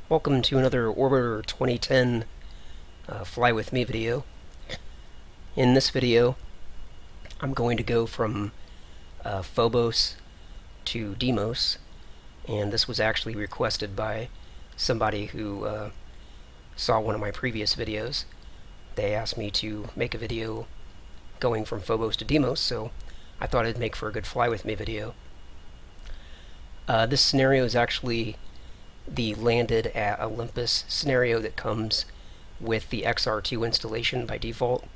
Welcome to another Orbiter 2010 Fly With Me video. In this video, I'm going to go from Phobos to Deimos, and this was actually requested by somebody who saw one of my previous videos. They asked me to make a video going from Phobos to Deimos, so I thought it'd make for a good Fly With Me video. This scenario is actually the landed at Olympus scenario that comes with the XR2 installation by default.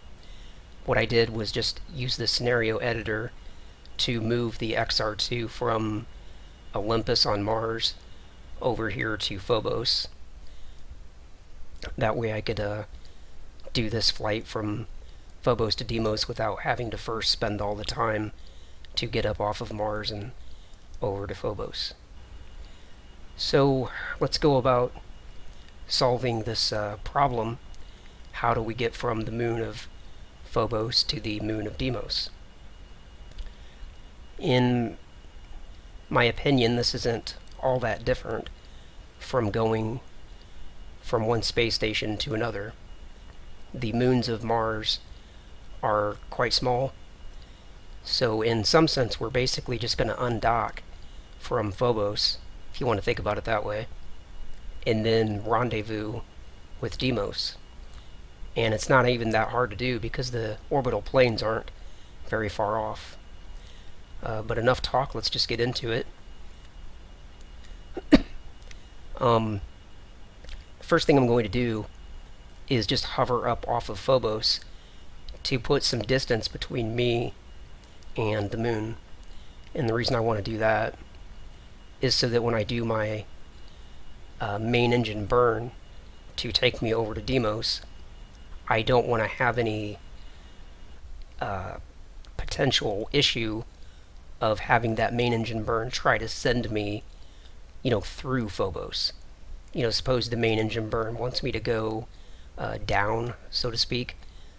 What I did was just use the scenario editor to move the XR2 from Olympus on Mars over here to Phobos. That way I could do this flight from Phobos to Deimos without having to first spend all the time to get up off of Mars and over to Phobos. So let's go about solving this problem. How do we get from the moon of Phobos to the moon of Deimos? In my opinion, this isn't all that different from going from one space station to another. The moons of Mars are quite small, so in some sense we're basically just going to undock from Phobos, if you want to think about it that way, and then rendezvous with Deimos. And it's not even that hard to do because the orbital planes aren't very far off. But enough talk, let's just get into it. The first thing I'm going to do is just hover up off of Phobos to put some distance between me and the moon. And the reason I want to do that is so that when I do my main engine burn to take me over to Deimos, I don't want to have any potential issue of having that main engine burn try to send me, through Phobos. Suppose the main engine burn wants me to go down, so to speak,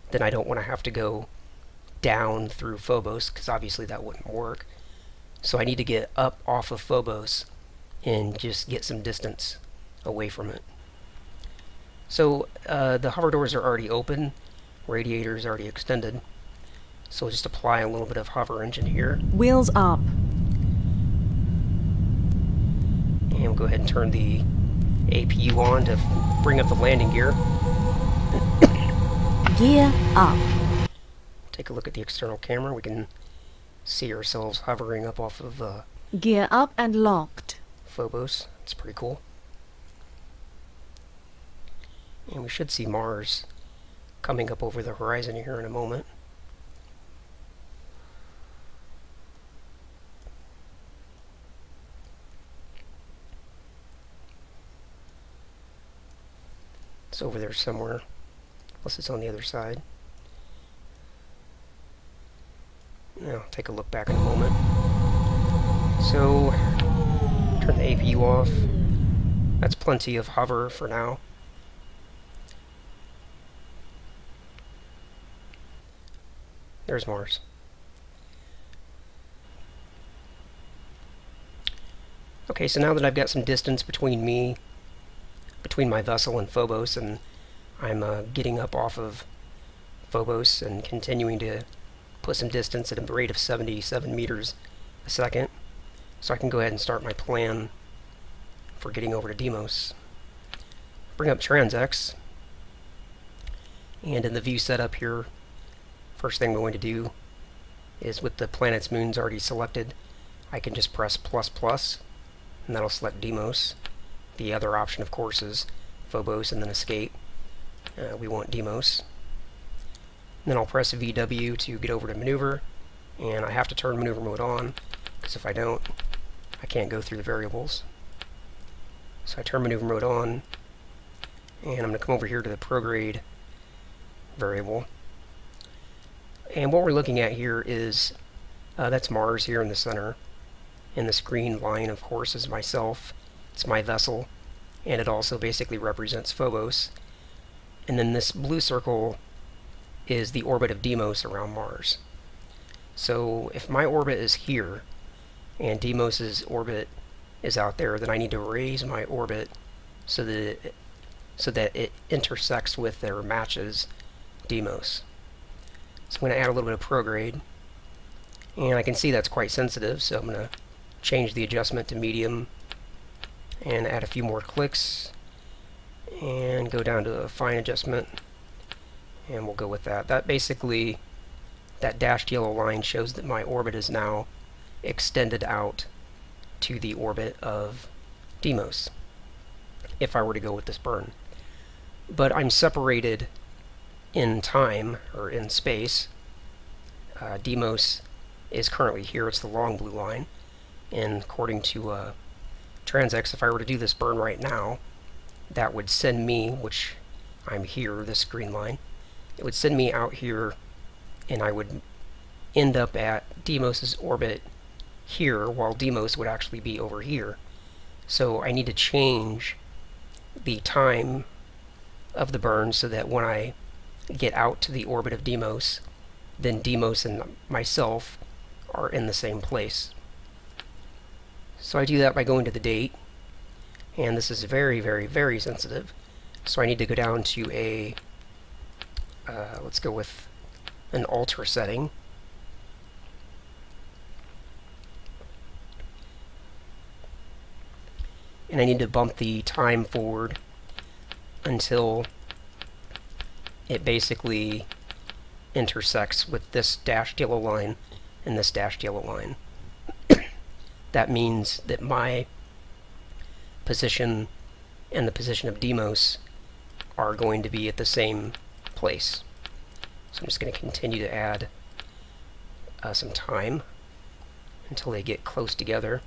then I don't want to have to go down through Phobos, because obviously that wouldn't work. So I need to get up off of Phobos and just get some distance away from it. So the hover doors are already open, radiator is already extended, so we'll just apply a little bit of hover engine here. Wheels up. And we'll go ahead and turn the APU on to bring up the landing gear. Gear up. Take a look at the external camera. We can see ourselves hovering up off of Gear up and locked. Phobos. It's pretty cool. And we should see Mars coming up over the horizon here in a moment. It's over there somewhere, unless it's on the other side. Now, take a look back in a moment. So, turn the APU off. That's plenty of hover for now. There's Mars. Okay, so now that I've got some distance between my vessel and Phobos, and I'm getting up off of Phobos and continuing to put some distance at a rate of 77 meters a second, so I can go ahead and start my plan for getting over to Deimos. Bring up TransX, and in the view setup here, first thing we're going to do is, with the planet's moons already selected, I can just press ++, and that'll select Deimos. The other option, of course, is Phobos and then escape. We want Deimos. And then I'll press VW to get over to maneuver, and I have to turn maneuver mode on, because if I don't, I can't go through the variables. So I turn maneuver mode on, and I'm going to come over here to the prograde variable. And what we're looking at here is, that's Mars here in the center, and this green line, of course, is myself. It's my vessel, and it also basically represents Phobos. And then this blue circle is the orbit of Deimos around Mars. So if my orbit is here, and Deimos's orbit is out there, then I need to raise my orbit so that it intersects with or matches Deimos. So I'm going to add a little bit of prograde, and I can see that's quite sensitive, so I'm going to change the adjustment to medium and add a few more clicks and go down to a fine adjustment, and we'll go with that. That basically, that dashed yellow line shows that my orbit is now extended out to the orbit of Deimos if I were to go with this burn. But I'm separated in time, or in space. Deimos is currently here, it's the long blue line, and according to TransX, if I were to do this burn right now, that would send me, which I'm here, this green line, it would send me out here, and I would end up at Deimos's orbit here, while Deimos would actually be over here. So I need to change the time of the burn so that when I get out to the orbit of Deimos, then Deimos and myself are in the same place. So I do that by going to the date, and this is very, very, very sensitive. So I need to go down to a, let's go with an alter setting. And I need to bump the time forward until it basically intersects with this dashed yellow line and this dashed yellow line. That means that my position and the position of Deimos are going to be at the same place. So I'm just going to continue to add some time until they get close together.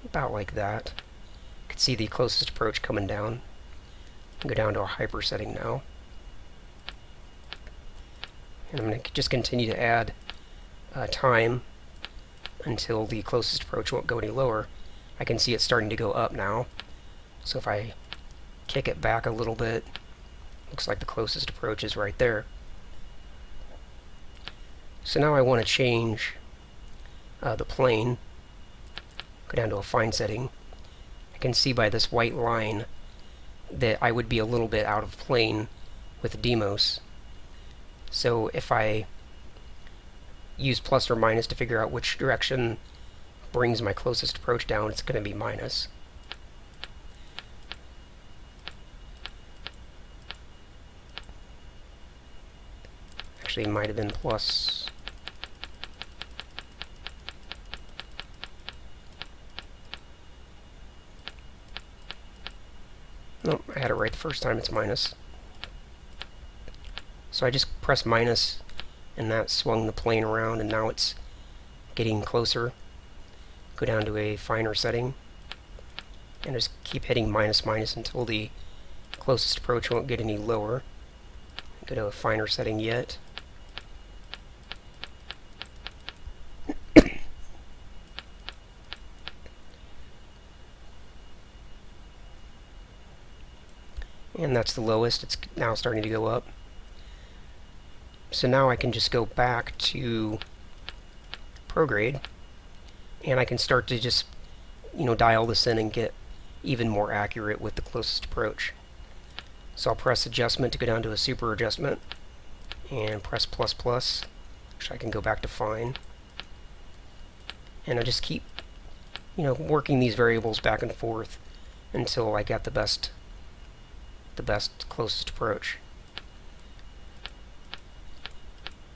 About like that. You can see the closest approach coming down. Go down to a hyper setting now. And I'm going to just continue to add time until the closest approach won't go any lower. I can see it starting to go up now. So if I kick it back a little bit, looks like the closest approach is right there. So now I want to change the plane. Go down to a fine setting. I can see by this white line that I would be a little bit out of plane with Deimos. So if I use plus or minus to figure out which direction brings my closest approach down, it's going to be minus. Actually, it might have been plus. Nope, I had it right the first time, it's minus. So I just press minus, and that swung the plane around, and now it's getting closer. Go down to a finer setting, and just keep hitting minus minus until the closest approach won't get any lower. Go to a finer setting yet. And that's the lowest. It's now starting to go up. So now I can just go back to prograde, and I can start to just, dial this in and get even more accurate with the closest approach. So I'll press adjustment to go down to a super adjustment, and press plus plus, which I can go back to fine. And I just keep, working these variables back and forth until I get the best closest approach.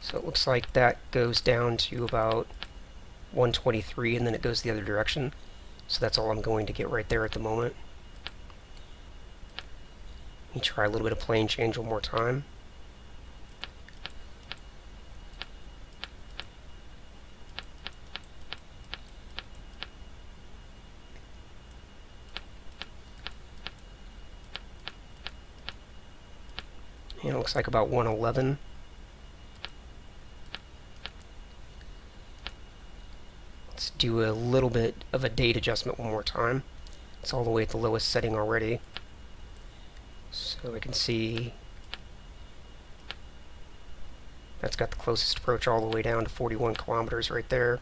So it looks like that goes down to about 123, and then it goes the other direction. So that's all I'm going to get right there at the moment. Let me try a little bit of plane change one more time. And it looks like about 111. Let's do a little bit of a date adjustment one more time. It's all the way at the lowest setting already. So I can see that's got the closest approach all the way down to 41 kilometers right there.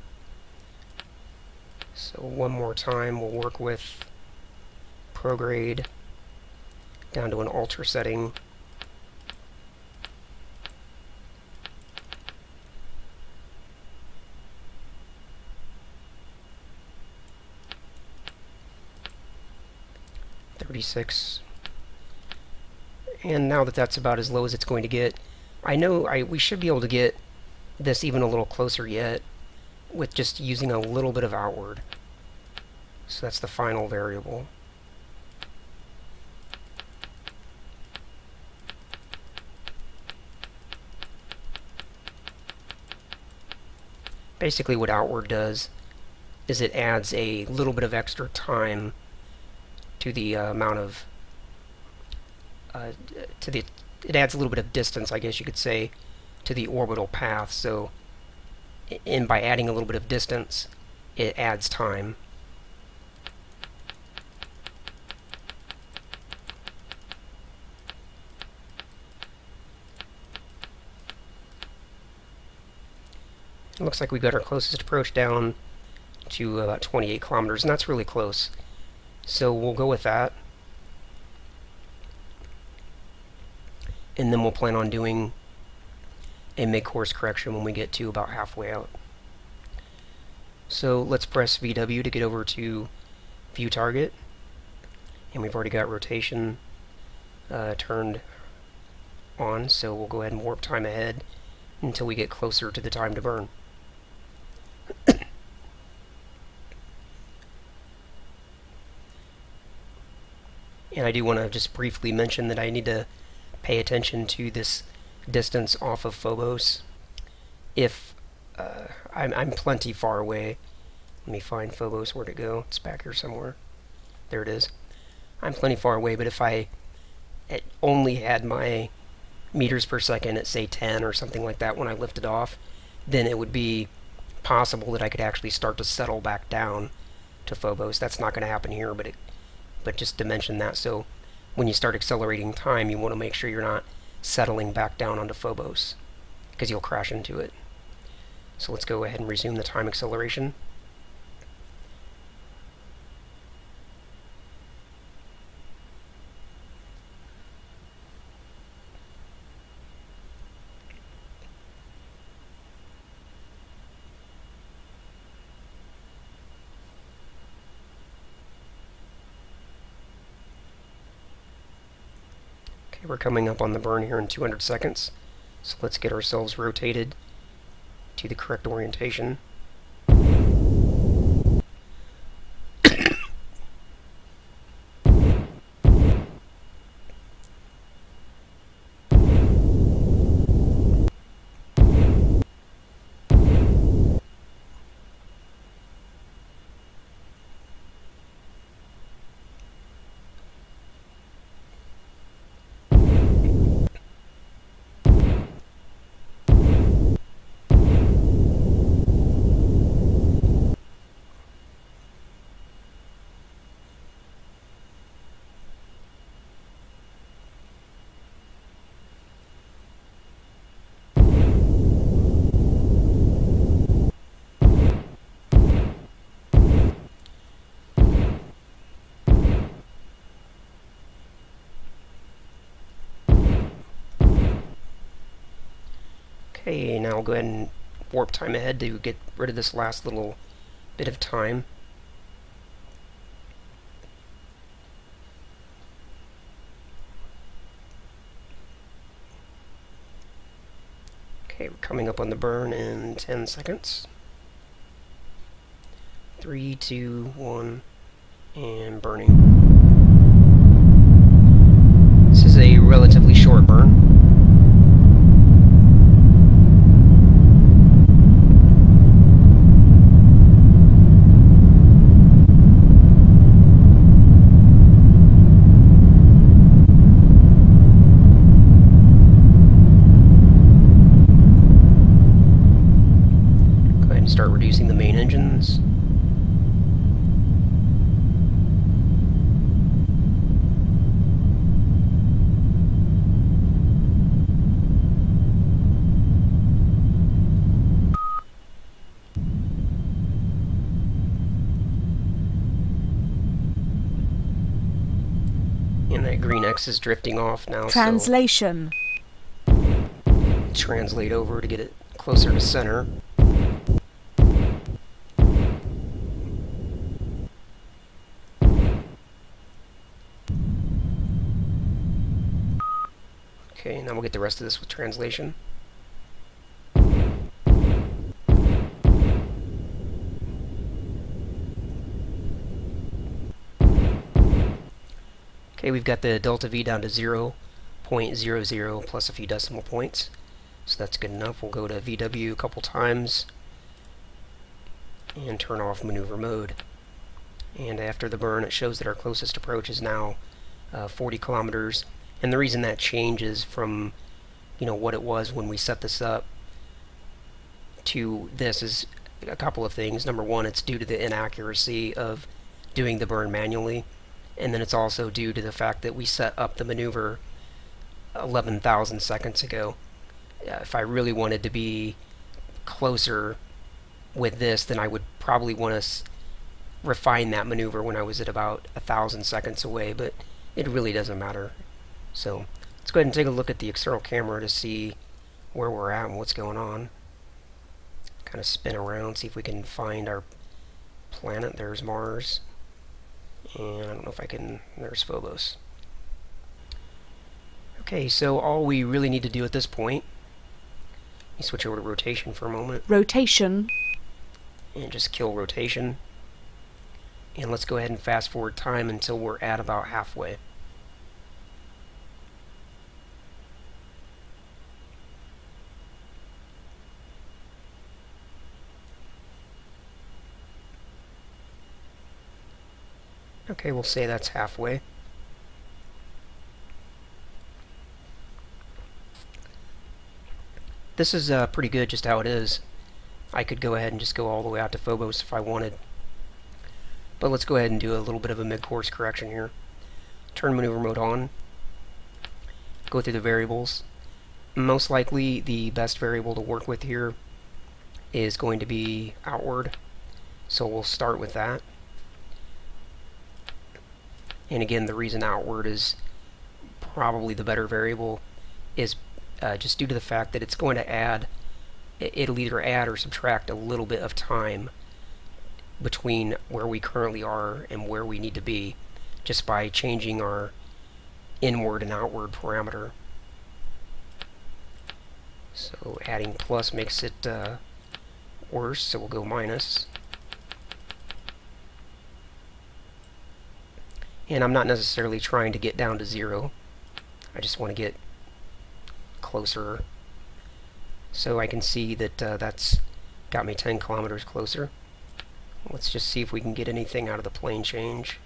So one more time we'll work with prograde down to an ultra setting. And now that that's about as low as it's going to get, I know we should be able to get this even a little closer yet with just using a little bit of outward. So that's the final variable. Basically what outward does is it adds a little bit of extra time to the amount of it adds a little bit of distance, I guess you could say, to the orbital path. So by adding a little bit of distance, it adds time. It looks like we got our closest approach down to about 28 kilometers, and that's really close. So we'll go with that. And then we'll plan on doing a mid-course correction when we get to about halfway out. So let's press VW to get over to view target. And we've already got rotation turned on, so we'll go ahead and warp time ahead until we get closer to the time to burn. And I do want to just briefly mention that I need to pay attention to this distance off of Phobos. If I'm plenty far away. Let me find Phobos. Where'd it go? It's back here somewhere. There it is. I'm plenty far away, but if I only had my meters per second at, say, 10 or something like that when I lifted off, then it would be possible that I could actually start to settle back down to Phobos. That's not going to happen here, but just to mention that. So when you start accelerating time, you want to make sure you're not settling back down onto Phobos, because you'll crash into it. So let's go ahead and resume the time acceleration. We're coming up on the burn here in 200 seconds, so let's get ourselves rotated to the correct orientation. Okay, now I'll go ahead and warp time ahead to get rid of this last little bit of time. Okay, we're coming up on the burn in 10 seconds. 3, 2, 1, and burning. This is a relatively short burn. Start reducing the main engines. And that green X is drifting off now, Translation. so translate over to get it closer to center. Okay, now we'll get the rest of this with translation. Okay, we've got the delta V down to 0.00 plus a few decimal points. So that's good enough. We'll go to VW a couple times and turn off maneuver mode. And after the burn, it shows that our closest approach is now 40 kilometers. And the reason that changes from, you know, what it was when we set this up to this is a couple of things. Number one, it's due to the inaccuracy of doing the burn manually. And then it's also due to the fact that we set up the maneuver 11,000 seconds ago. If I really wanted to be closer with this, then I would probably want to refine that maneuver when I was at about 1,000 seconds away, but it really doesn't matter. So let's go ahead and take a look at the external camera to see where we're at and what's going on. Kind of spin around, see if we can find our planet. There's Mars. And I don't know if I can... There's Phobos. Okay, so all we really need to do at this point... Let me switch over to rotation for a moment. Rotation. And just kill rotation. And let's go ahead and fast forward time until we're at about halfway. Okay, we'll say that's halfway. This is pretty good just how it is. I could go ahead and just go all the way out to Phobos if I wanted. But let's go ahead and do a little bit of a mid-course correction here. Turn maneuver mode on. Go through the variables. Most likely the best variable to work with here is going to be outward. So we'll start with that. And again, the reason outward is probably the better variable is just due to the fact that it's going to add, it'll either add or subtract a little bit of time between where we currently are and where we need to be, just by changing our inward and outward parameter. So adding plus makes it worse, so we'll go minus. And I'm not necessarily trying to get down to 0. I just want to get closer. So I can see that that's got me 10 kilometers closer. Let's just see if we can get anything out of the plane change.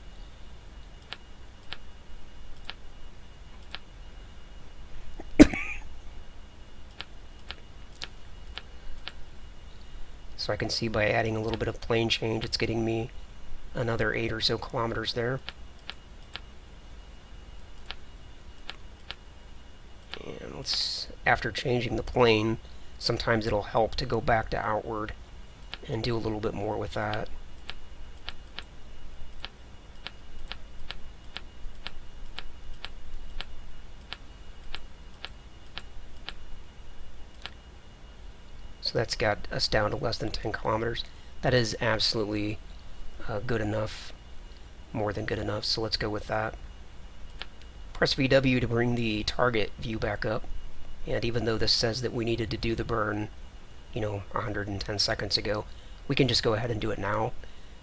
So I can see by adding a little bit of plane change, it's getting me another 8 or so kilometers there. And let's, after changing the plane, sometimes it'll help to go back to outward and do a little bit more with that. So that's got us down to less than 10 kilometers. That is absolutely good enough, more than good enough, so let's go with that. Press VW to bring the target view back up, and even though this says that we needed to do the burn, you know, 110 seconds ago, we can just go ahead and do it now.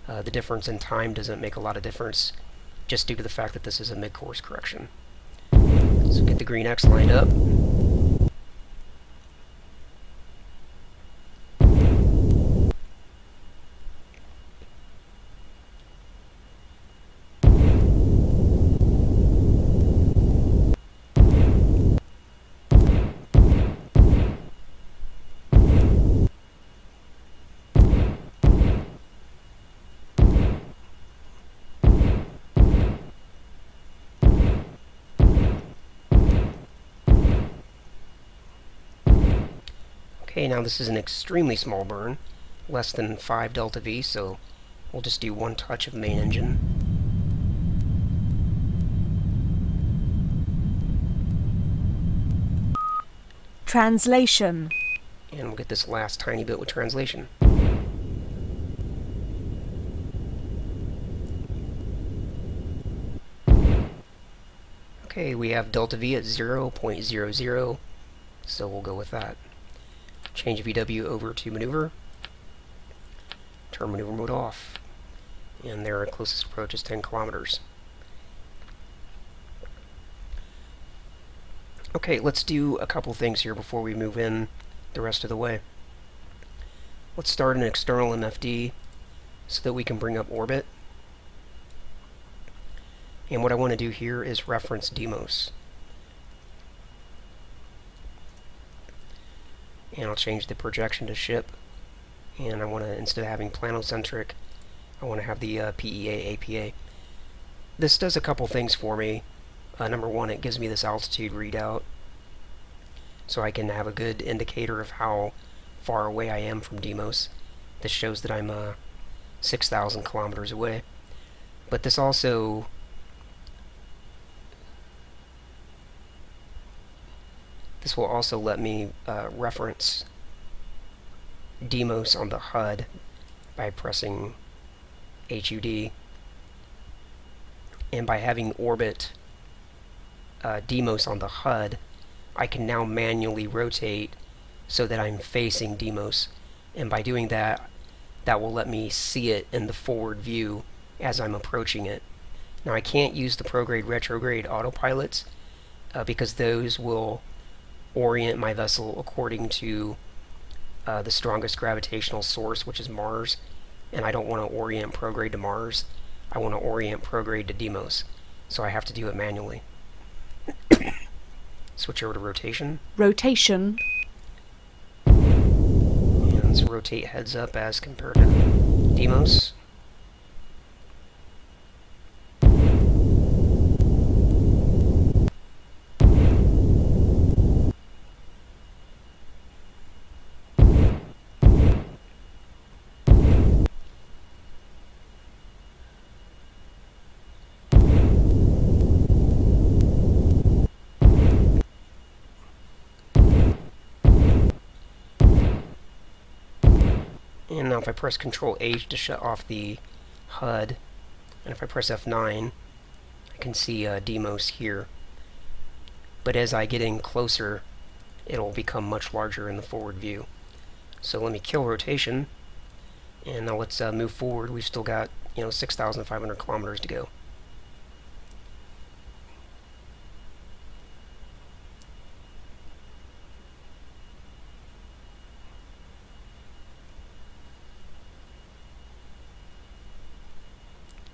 The difference in time doesn't make a lot of difference, just due to the fact that this is a mid-course correction. So get the green X lined up. Okay, now this is an extremely small burn, less than 5 delta V, so we'll just do one touch of main engine. Translation. And we'll get this last tiny bit with translation. Okay, we have delta V at 0.00, so we'll go with that. Change VW over to maneuver. Turn maneuver mode off. And their closest approach is 10 kilometers. Okay, let's do a couple things here before we move in the rest of the way. Let's start an external MFD so that we can bring up orbit. And what I want to do here is reference Deimos. And I'll change the projection to ship. And I want to, instead of having planocentric, I want to have the PEA APA. This does a couple things for me. Number one, it gives me this altitude readout, so I can have a good indicator of how far away I am from Deimos. This shows that I'm 6,000 kilometers away. But this also will also let me reference Deimos on the HUD by pressing HUD, and by having orbit Deimos on the HUD, I can now manually rotate so that I'm facing Deimos, and by doing that, that will let me see it in the forward view as I'm approaching it. Now I can't use the prograde retrograde autopilots because those will orient my vessel according to the strongest gravitational source, which is Mars, and I don't want to orient prograde to Mars. I want to orient prograde to Deimos, so I have to do it manually. Switch over to rotation. Rotation. And let's rotate heads up as compared to Deimos. And now if I press Control H to shut off the HUD, and if I press F9, I can see Deimos here. But as I get in closer, it'll become much larger in the forward view. So let me kill rotation, and now let's move forward. We've still got 6,500 kilometers to go.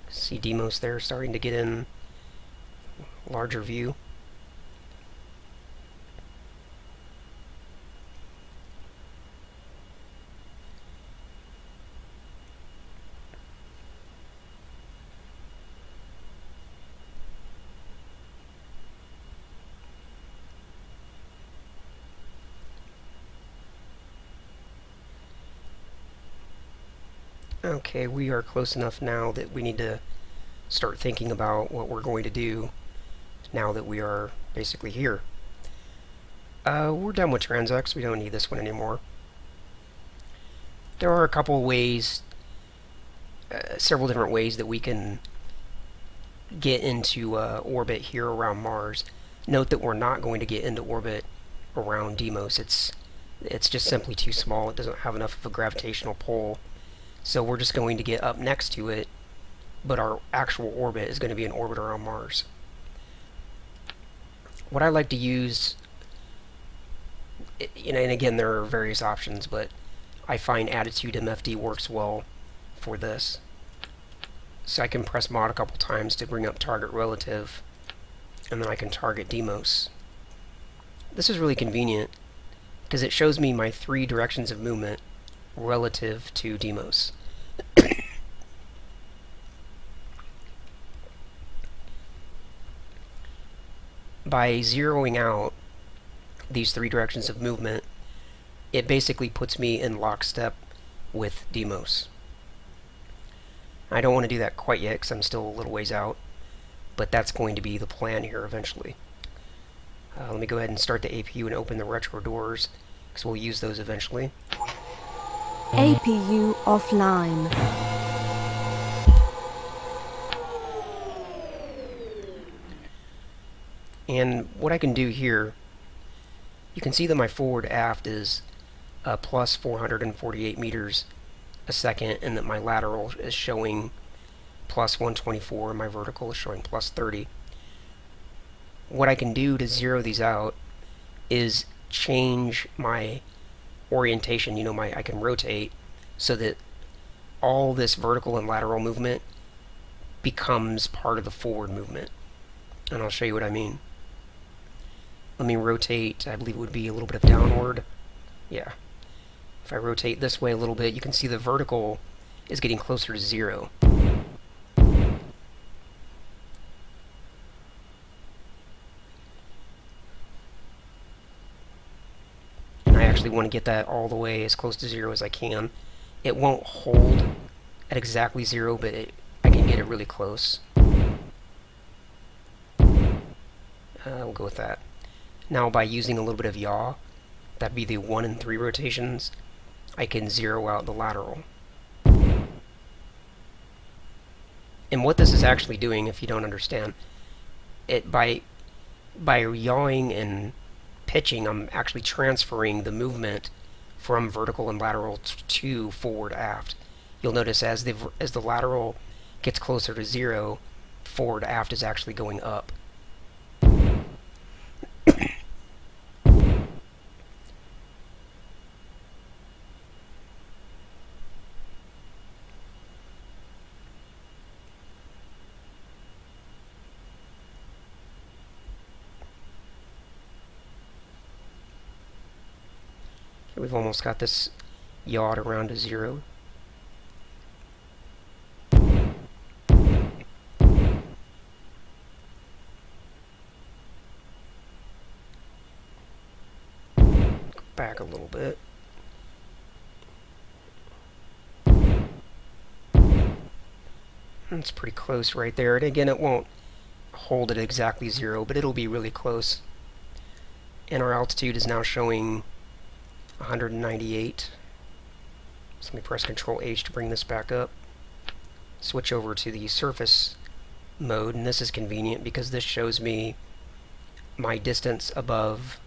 See Deimos there starting to get in larger view. Okay, we are close enough now that we need to start thinking about what we're going to do now that we are basically here. We're done with TransX. We don't need this one anymore. There are a couple ways, several different ways that we can get into orbit here around Mars. Note that we're not going to get into orbit around Deimos. It's just simply too small. It doesn't have enough of a gravitational pull. So we're just going to get up next to it, but our actual orbit is going to be an orbit around Mars. What I like to use, and again there are various options, but I find attitude MFD works well for this. So I can press mod a couple times to bring up target relative, and then I can target Deimos. This is really convenient because it shows me my 3 directions of movement relative to Deimos. By zeroing out these 3 directions of movement, it basically puts me in lockstep with Deimos. I don't want to do that quite yet because I'm still a little ways out, but that's going to be the plan here eventually. Let me go ahead and start the APU and open the retro doors, because we'll use those eventually. APU offline. And what I can do here, you can see that my forward aft is plus 448 meters a second, and that my lateral is showing plus 124, and my vertical is showing plus 30. What I can do to zero these out is change my orientation. You know, I can rotate so that all this vertical and lateral movement becomes part of the forward movement. And I'll show you what I mean. Let me rotate, I believe it would be a little bit of downward. Yeah. If I rotate this way a little bit, you can see the vertical is getting closer to 0. And I actually want to get that all the way as close to 0 as I can. It won't hold at exactly 0, but I can get it really close. We'll go with that. Now, by using a little bit of yaw, that'd be the 1 and 3 rotations, I can zero out the lateral. And what this is actually doing, if you don't understand, by yawing and pitching, I'm actually transferring the movement from vertical and lateral to forward aft. You'll notice as the lateral gets closer to 0, forward aft is actually going up. We've almost got this yawed around to 0. Go back a little bit. That's pretty close right there. And again, it won't hold at exactly 0, but it'll be really close. And our altitude is now showing 198. So let me press Control H to bring this back up. Switch over to the surface mode, and this is convenient because this shows me my distance above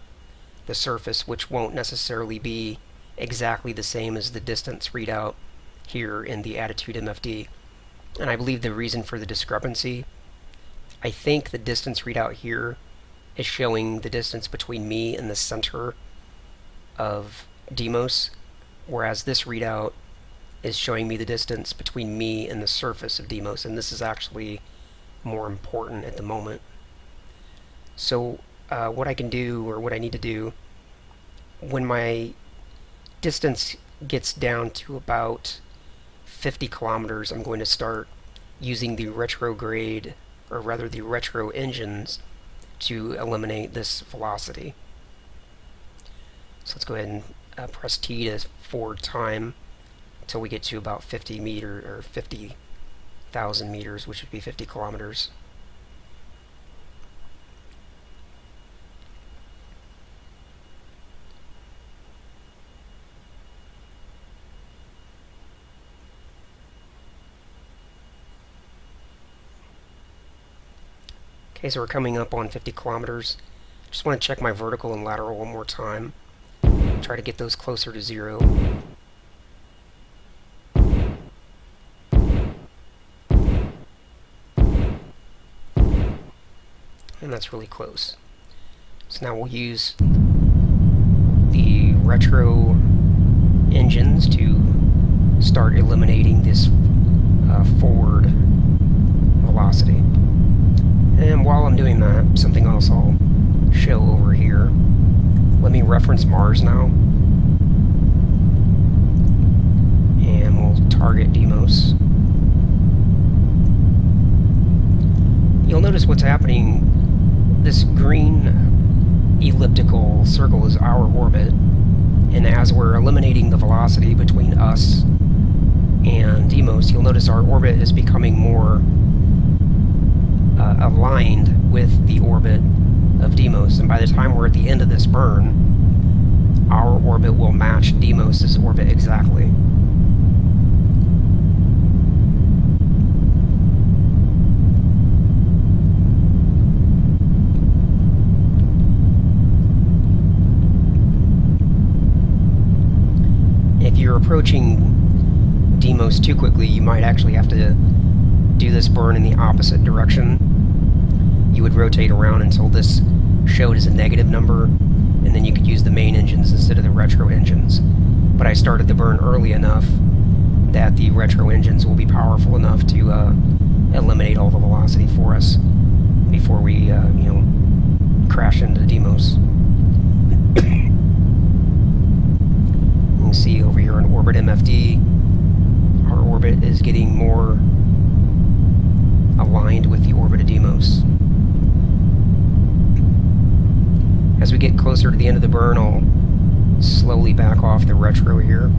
the surface, which won't necessarily be exactly the same as the distance readout here in the Attitude MFD. And I believe the reason for the discrepancy, I think the distance readout here is showing the distance between me and the center of Deimos, whereas this readout is showing me the distance between me and the surface of Deimos, and this is actually more important at the moment. So what I can do, or what I need to do, when my distance gets down to about 50 kilometers, I'm going to start using the retrograde, or rather the retro engines, to eliminate this velocity. So let's go ahead and press T to forward time until we get to about 50 meters, or 50,000 meters, which would be 50 kilometers. Okay, so we're coming up on 50 kilometers. Just want to check my vertical and lateral one more time. Try to get those closer to 0. And that's really close. So now we'll use the retro engines to start eliminating this forward velocity. And while I'm doing that, something else I'll show over here. Let me reference Mars now, and we'll target Deimos. You'll notice what's happening. This green elliptical circle is our orbit, and as we're eliminating the velocity between us and Deimos, you'll notice our orbit is becoming more aligned with the orbit of Deimos, and by the time we're at the end of this burn, our orbit will match Deimos' orbit exactly. If you're approaching Deimos too quickly, you might actually have to do this burn in the opposite direction. You would rotate around until this showed as a negative number, and then you could use the main engines instead of the retro engines. But I started the burn early enough that the retro engines will be powerful enough to eliminate all the velocity for us before we, you know, crash into Deimos. You can see over here on orbit MFD, our orbit is getting more aligned with the orbit of Deimos. As we get closer to the end of the burn, I'll slowly back off the retro here.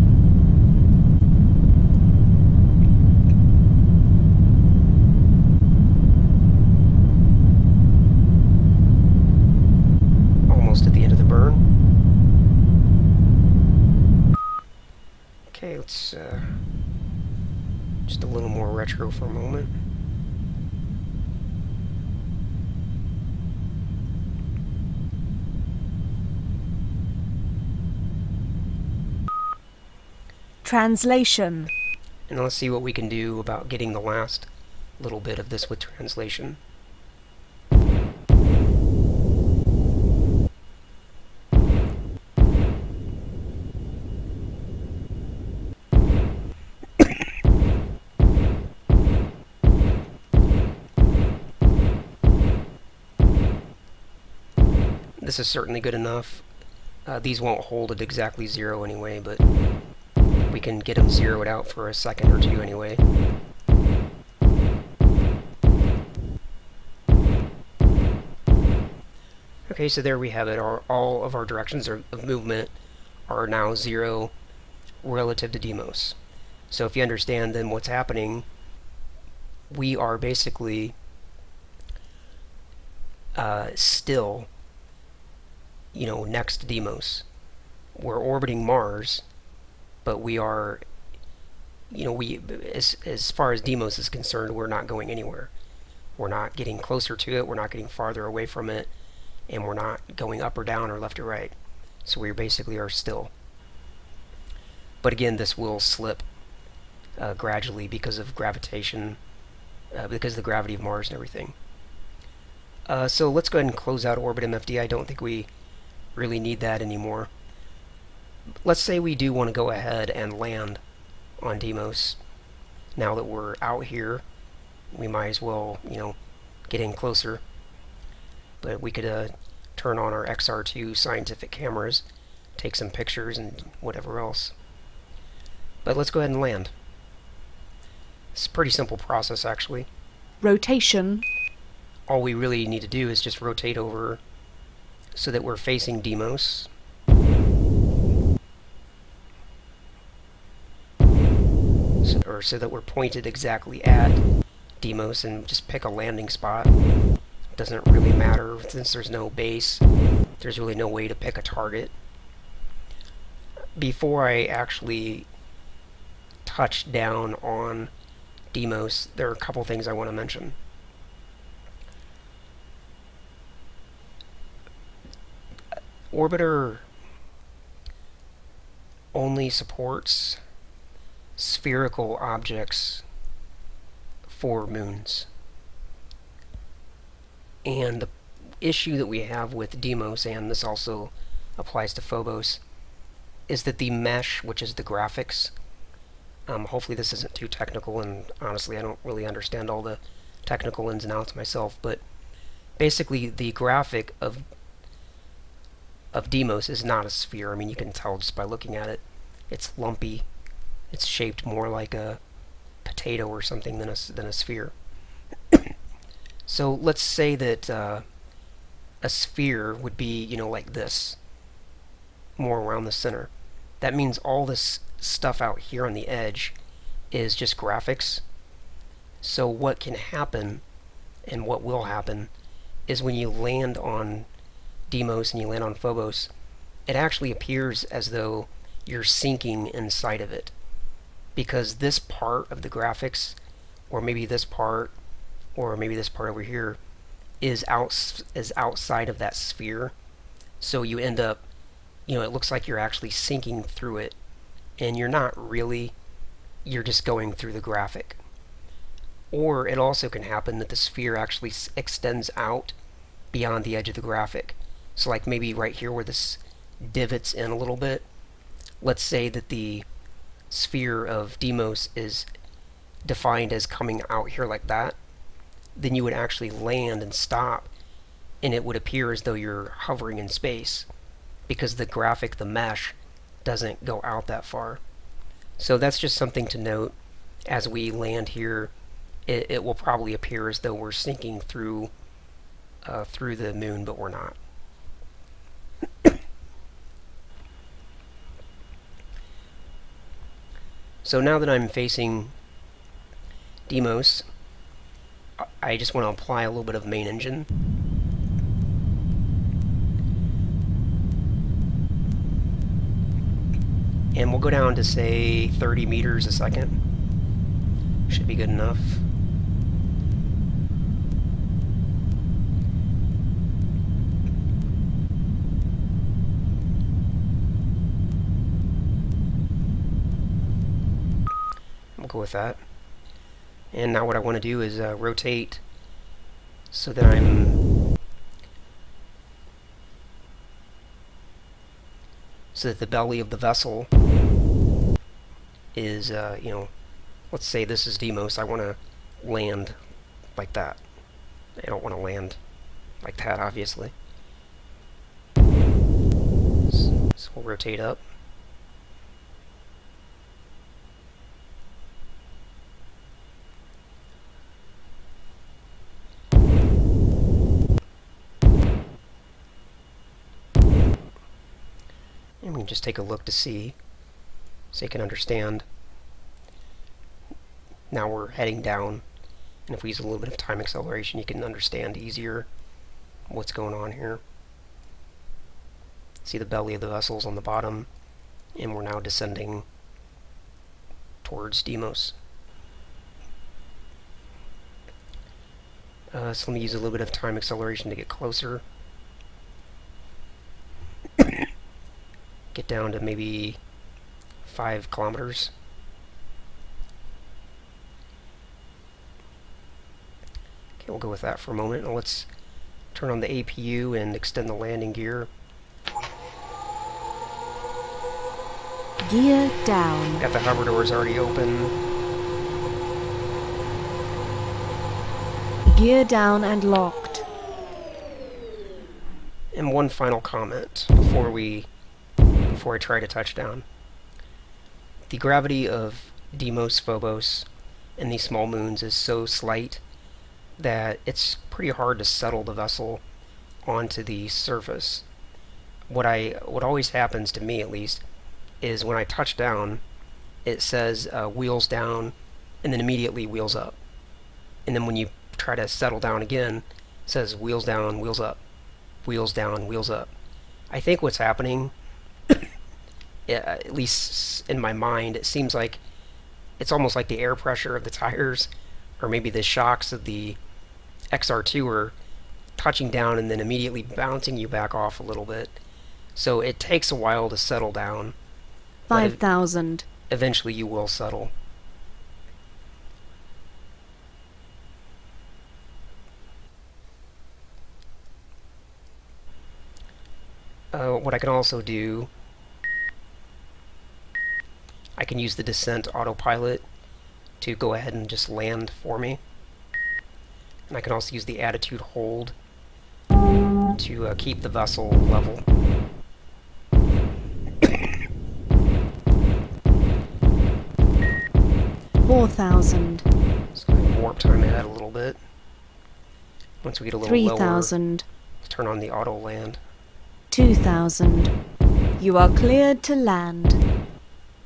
Almost at the end of the burn. Okay, let's just a little more retro for a moment. Translation. And let's see what we can do about getting the last little bit of this with translation. This is certainly good enough. These won't hold at exactly 0 anyway, but we can get them zeroed out for a second or two anyway. Okay, so there we have it. All of our directions of movement are now 0 relative to Deimos. So if you understand then what's happening, we are basically still, you know, next to Deimos. We're orbiting Mars, but we are, you know, as far as Deimos is concerned, we're not going anywhere. We're not getting closer to it, we're not getting farther away from it, and we're not going up or down or left or right. So we basically are still. But again, this will slip gradually because of gravitation, because of the gravity of Mars and everything. So let's go ahead and close out orbit MFD. I don't think we really need that anymore. Let's say we do want to go ahead and land on Deimos. Now that we're out here, we might as well, you know, get in closer. But we could turn on our XR2 scientific cameras, take some pictures and whatever else. But let's go ahead and land. It's a pretty simple process, actually. Rotation. All we really need to do is just rotate over so that we're facing Deimos. So that we're pointed exactly at Deimos, and just pick a landing spot. It doesn't really matter since there's no base. There's really no way to pick a target. Before I actually touch down on Deimos, there are a couple things I want to mention. Orbiter only supports spherical objects for moons. And the issue that we have with Deimos, and this also applies to Phobos, is that the mesh, which is the graphics, hopefully this isn't too technical, and honestly I don't really understand all the technical ins and outs myself, but basically the graphic of Deimos is not a sphere. I mean, you can tell just by looking at it. It's lumpy. It's shaped more like a potato or something than a sphere. So let's say that a sphere would be, you know, like this, more around the center. That means all this stuff out here on the edge is just graphics. So what can happen, and what will happen, is when you land on Deimos and you land on Phobos, it actually appears as though you're sinking inside of it, because this part of the graphics, or maybe this part, or maybe this part over here, is outside of that sphere. So you end up, it looks like you're actually sinking through it, and you're not really, you're just going through the graphic. Or it also can happen that the sphere actually extends out beyond the edge of the graphic. So like maybe right here where this divots in a little bit, let's say that the sphere of Deimos is defined as coming out here like that, then you would actually land and stop, and it would appear as though you're hovering in space, because the graphic, the mesh, doesn't go out that far. So that's just something to note. As we land here, it will probably appear as though we're sinking through the moon, but we're not. So now that I'm facing Deimos, I just want to apply a little bit of main engine. And we'll go down to, say, 30 meters a second. Should be good enough. We'll go with that. And now what I want to do is rotate so that the belly of the vessel is, let's say this is Deimos. I want to land like that. I don't want to land like that, obviously. So we'll rotate up. And we can just take a look to see, so you can understand. Now we're heading down, and if we use a little bit of time acceleration, you can understand easier what's going on here. See the belly of the vessel's on the bottom, and we're now descending towards Deimos. So let me use a little bit of time acceleration to get closer. Get down to maybe 5 kilometers. Okay, we'll go with that for a moment. Now let's turn on the APU and extend the landing gear. Gear down. Got the hover doors already open. Gear down and locked. And one final comment before I try to touch down. The gravity of Deimos, Phobos, and these small moons is so slight that it's pretty hard to settle the vessel onto the surface. What always happens, to me at least, is when I touch down, it says wheels down, and then immediately wheels up. And then when you try to settle down again, it says wheels down, wheels up, wheels down, wheels up. I think what's happening, at least in my mind, it seems like it's almost like the air pressure of the tires, or maybe the shocks of the XR2 are touching down and then immediately bouncing you back off a little bit. So it takes a while to settle down. 5,000. Eventually you will settle. What I can also do, I can use the descent autopilot to go ahead and just land for me. And I can also use the attitude hold to keep the vessel level. $4,000. Let's go ahead and warp time ahead a little bit. Once we get a little lower, 3,000. let's turn on the auto land. 2,000. You are cleared to land.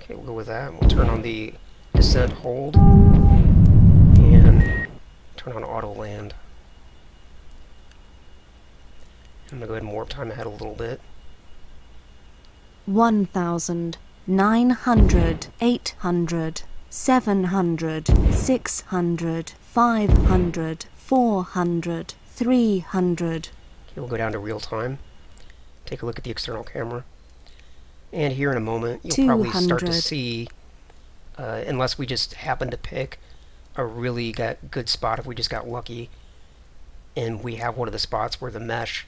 Okay, we'll go with that. We'll turn on the descent hold and turn on auto land. I'm going to go ahead and warp time ahead a little bit. 1,000, 900, 800, 700, 600, 500, 400, 300. Okay, we'll go down to real time. Take a look at the external camera. And here in a moment, you'll probably start to see, unless we just happen to pick a really good spot, if we just got lucky, and we have one of the spots where the mesh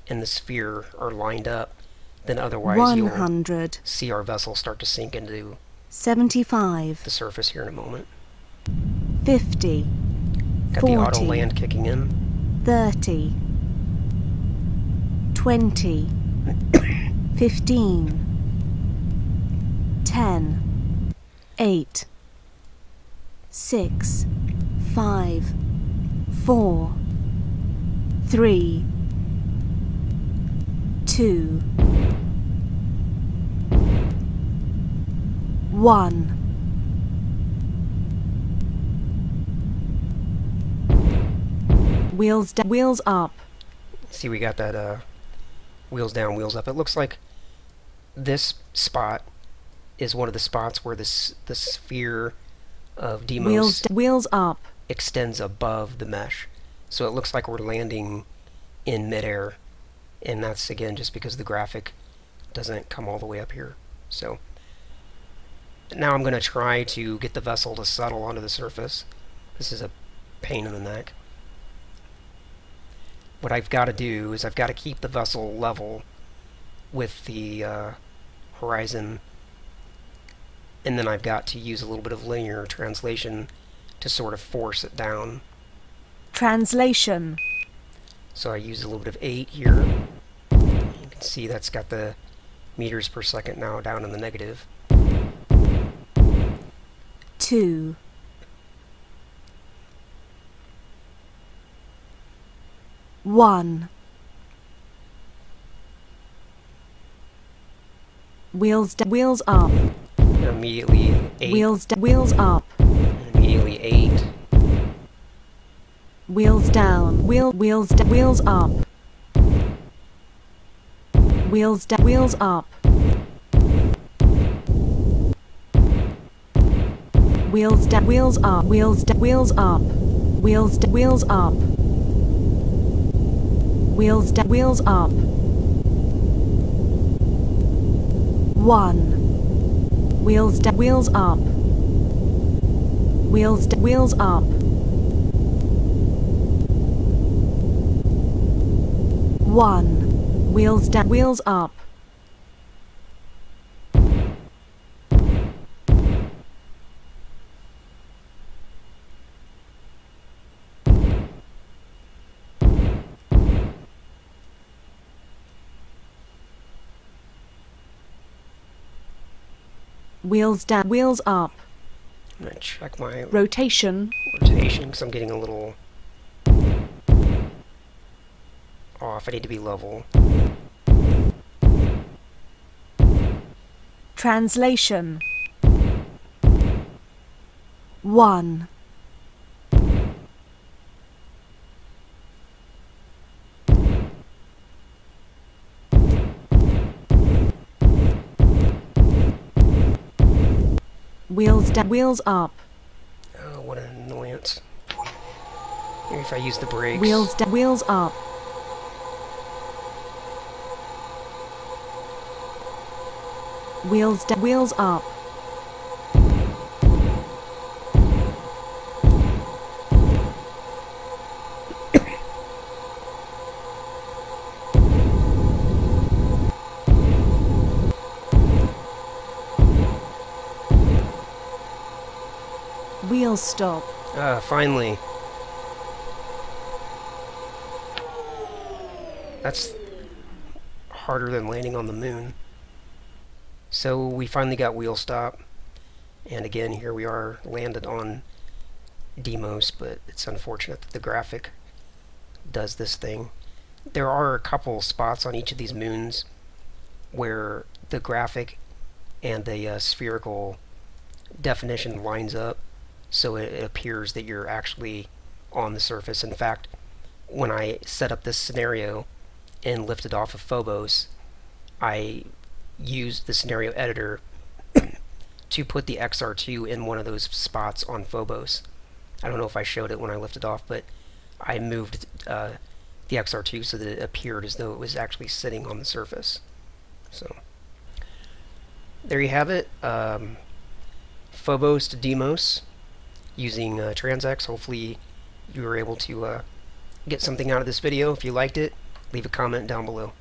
and the sphere are lined up, then otherwise 100, you'll see our vessel start to sink into 75, the surface here in a moment. 50, Got 40, the auto land kicking in. 30, 20, 15, 10, 8, 6, 5, 4, 3, 2, 1. Wheels up. See, we got that wheels down, wheels up. It looks like this spot is one of the spots where the sphere of Deimos Wheels up. extends above the mesh. So it looks like we're landing in midair, and that's again just because the graphic doesn't come all the way up here. So now I'm going to try to get the vessel to settle onto the surface. This is a pain in the neck. What I've got to do is I've got to keep the vessel level with the horizon, and then I've got to use a little bit of linear translation to sort of force it down. Translation. So I use a little bit of 8 here. You can see that's got the meters per second now down in the negative. 2, 1. Wheels up. And immediately 8. Wheels up. And immediately 8. Wheels down. Wheels up. Wheels up. Wheels up. Wheels up. Wheels up. Wheels up. Wheels up. 1. Wheels up. Wheels up. 1. Wheels up. Wheels down. Wheels up. I'm going to check my Rotation. rotation because I'm getting a little off. I need to be level. Translation. 1. Wheels up. Oh, what an annoyance. Maybe if I use the brakes. Wheels up. Wheels up. Wheels stop. Finally. That's harder than landing on the moon. So we finally got wheel stop, and again here we are landed on Deimos, but it's unfortunate that the graphic does this thing. There are a couple spots on each of these moons where the graphic and the spherical definition lines up, so it appears that you're actually on the surface. In fact, when I set up this scenario, and lifted off of Phobos, I used the scenario editor to put the XR2 in one of those spots on Phobos. I don't know if I showed it when I lifted off, but I moved the XR2 so that it appeared as though it was actually sitting on the surface. So there you have it. Phobos to Deimos using TransX. Hopefully you were able to get something out of this video. If you liked it, leave a comment down below.